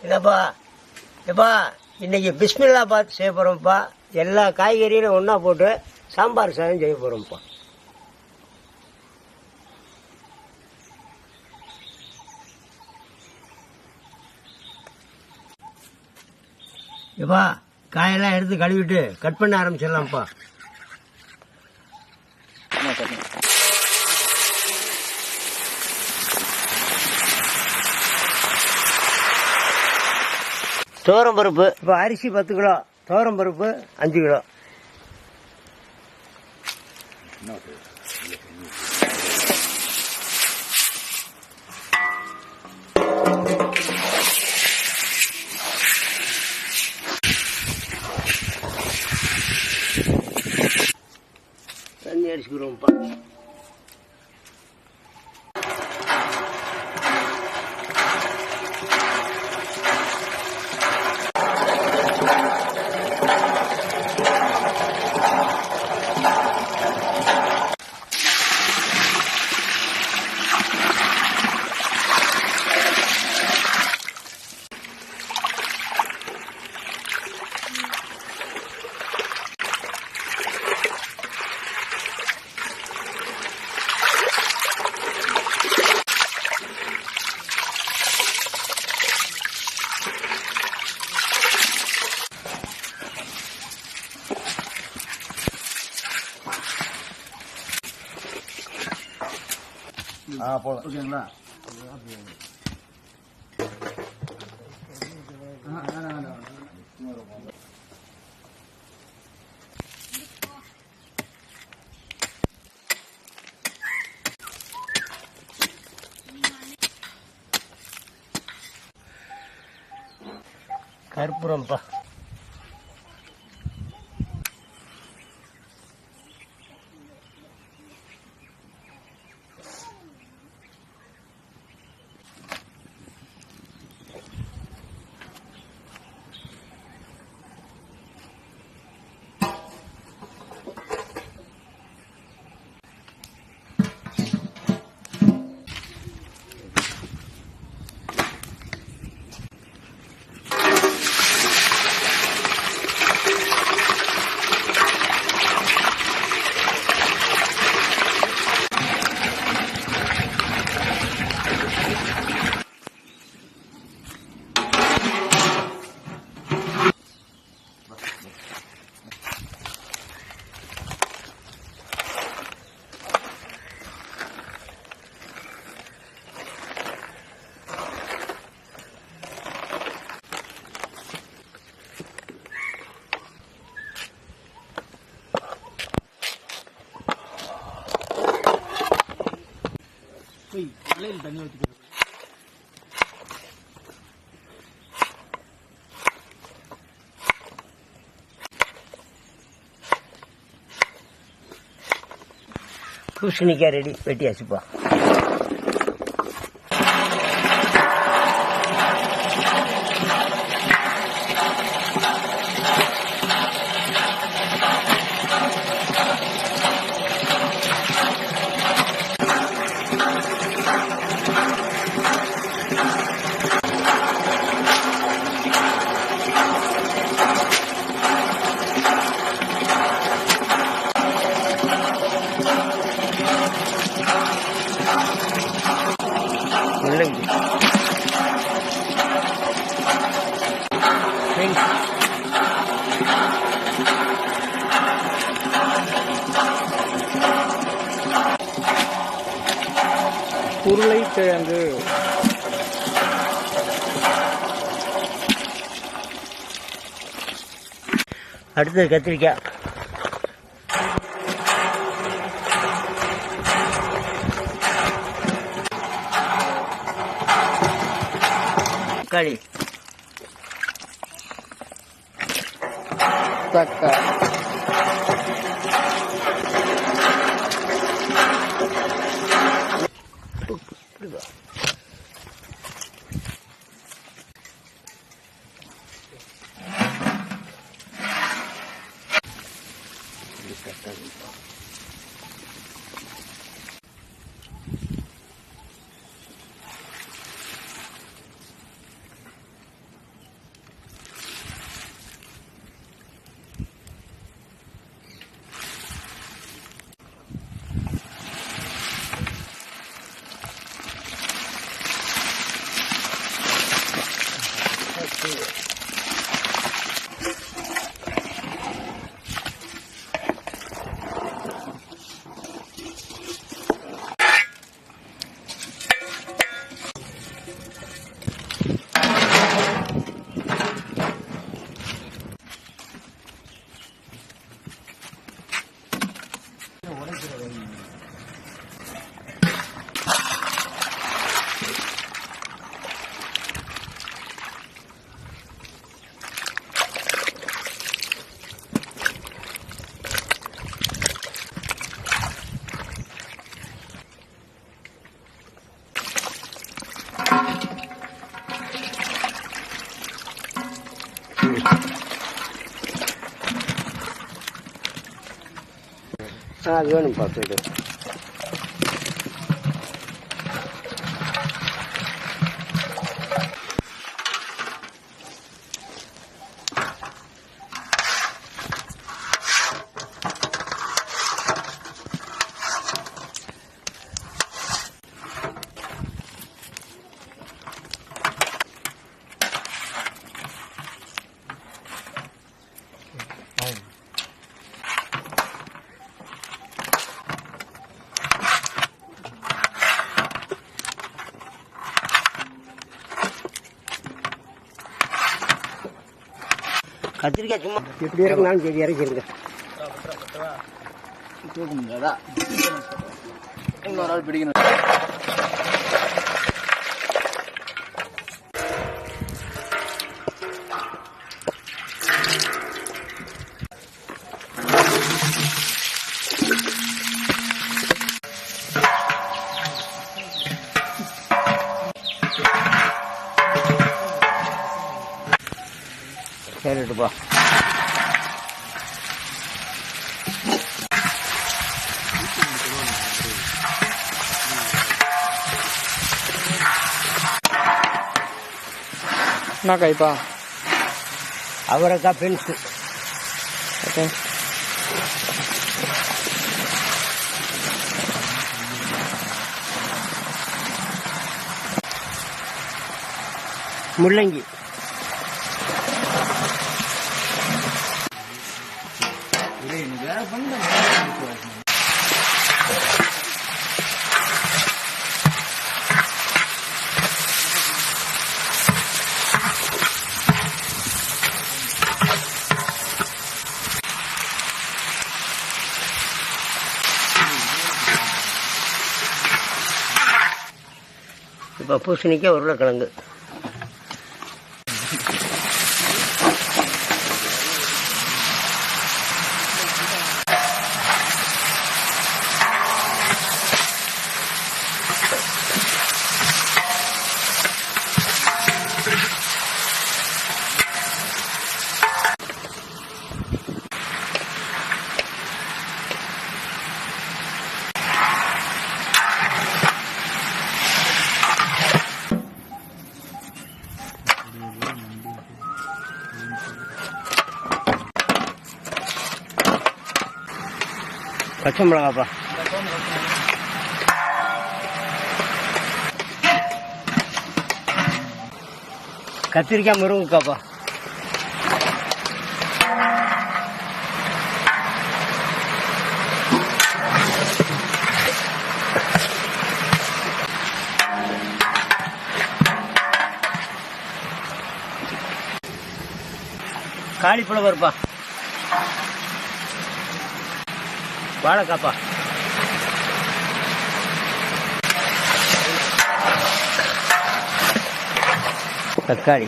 இல்லப்பா எப்பா இன்னைக்கு பிஸ்மில்லாபாத் செய்ய போறோம்ப்பா. எல்லா காய்கறியும் ஒன்னா போட்டு சாம்பார் சாதம் செய்ய போறோம்ப்பா. எப்பா காயெல்லாம் எடுத்து கழுவிட்டு கட் பண்ண ஆரம்பிச்சிடலாம்ப்பா. துவரம் பருப்பு இப்போ அரிசி 10 கிலோ, துவரம் பருப்பு 5 கிலோ. தண்ணி அடிச்சுக்கிறோம்ப்பா. போலாம் ஓகேங்களா. கற்பூரம்ப்பா. தண்ணி ஊற்றிக்கிறது. பூசணிக்காய் ரெடி, வெட்டியாச்சுப்பா. உருளைக்கிழங்கு அடுத்தது கத்திரிக்காய், தக்காளி, அது வேணும்ப்பா போய்ட்டு. கத்திரிக்காய் சும்மா எப்படி இருக்குனாலும் சரி இறக்கிருங்க. தூக்க முடியாதா? இன்னொரு ஆள் பிடிக்கணும். சரிட்டுப்பா. என்ன காய்ப்பா? அவரைக்காய் பென்ஸு. ஓகே. முள்ளங்கி. இப்போ பூசணிக்காய் உருளைக்கிழங்கு. பச்சை மிளகாப்பா. கத்திரிக்காய் முருங்கைக்காப்பா. காலிஃப்ளவர்ப்பா. வாழைக்காப்பா. தக்காளி.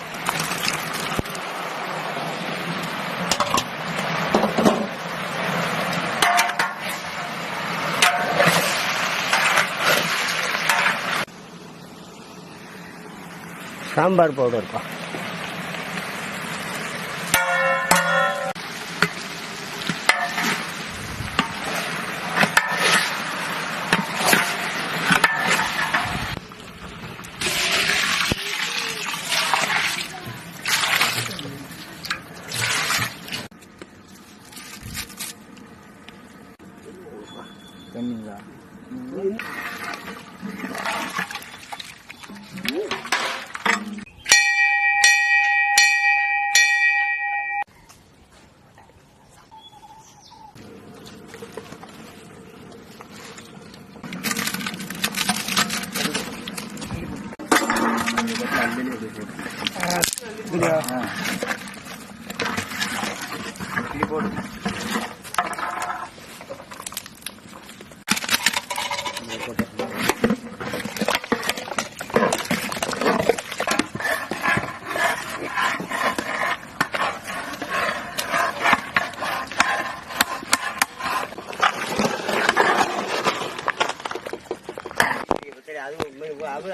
சாம்பார் பவுடர்ப்பா. தண்ணிங்களா?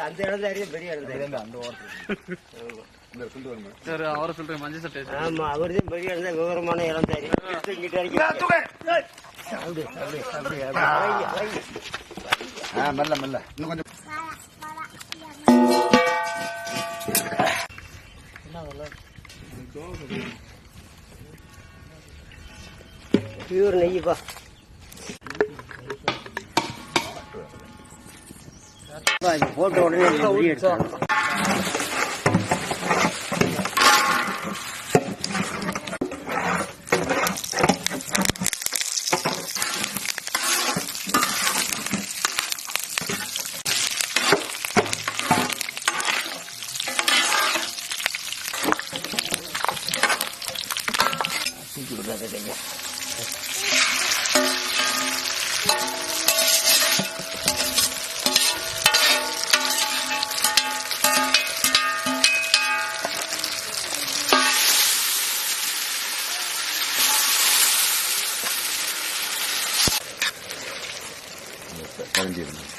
அந்த இடம் தான் பெரிய இடம் தான். அந்த ஓட்டர் அவரை சொல்றேன் மஞ்சள் சட்டை. ஆமா, அவர் தான் பெரிய இடம் தான், விவரமான இடம் தான். மெல்ல மெல்ல இன்னும் கொஞ்சம் பியூர் நெய்ப்பா. போட்ட உடனே எடுத்து கரைஞ்சிருந்தேன்.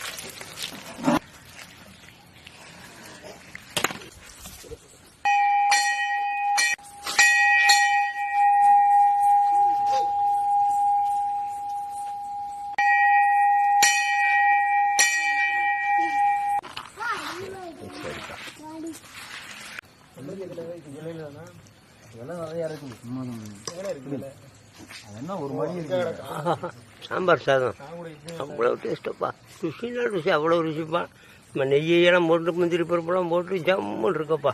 சாம்பார் சாதம் அவ்வளோ டேஸ்ட்டுப்பா. ருசினா ருசி, அவ்வளோ ருசிப்பா. நம்ம நெய்யெல்லாம் போட்டு முந்திரி பருப்பெல்லாம் போட்டு ஜம்முன்னு இருக்கப்பா.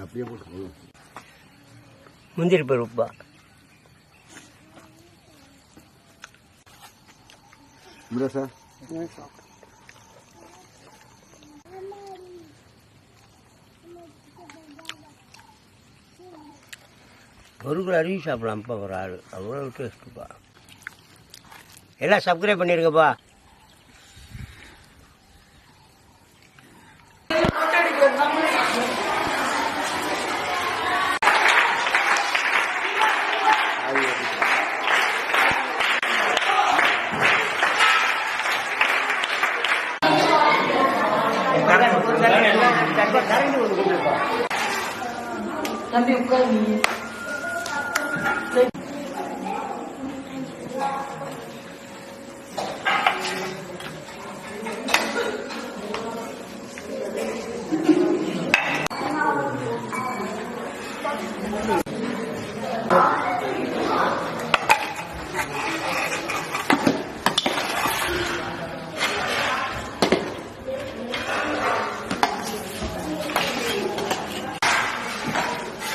அப்படியே போட்டு முந்திரி பருப்பா. சார் ஒரு கிலோ அரிசி சாப்பிடலாம்ப்பா ஒரு ஆள். அவ்வளோ டேஸ்ட்டுப்பா. எல்லாம் சப்ஸ்கிரைப் பண்ணியிருக்கப்பா. தம்பி உட்காரு.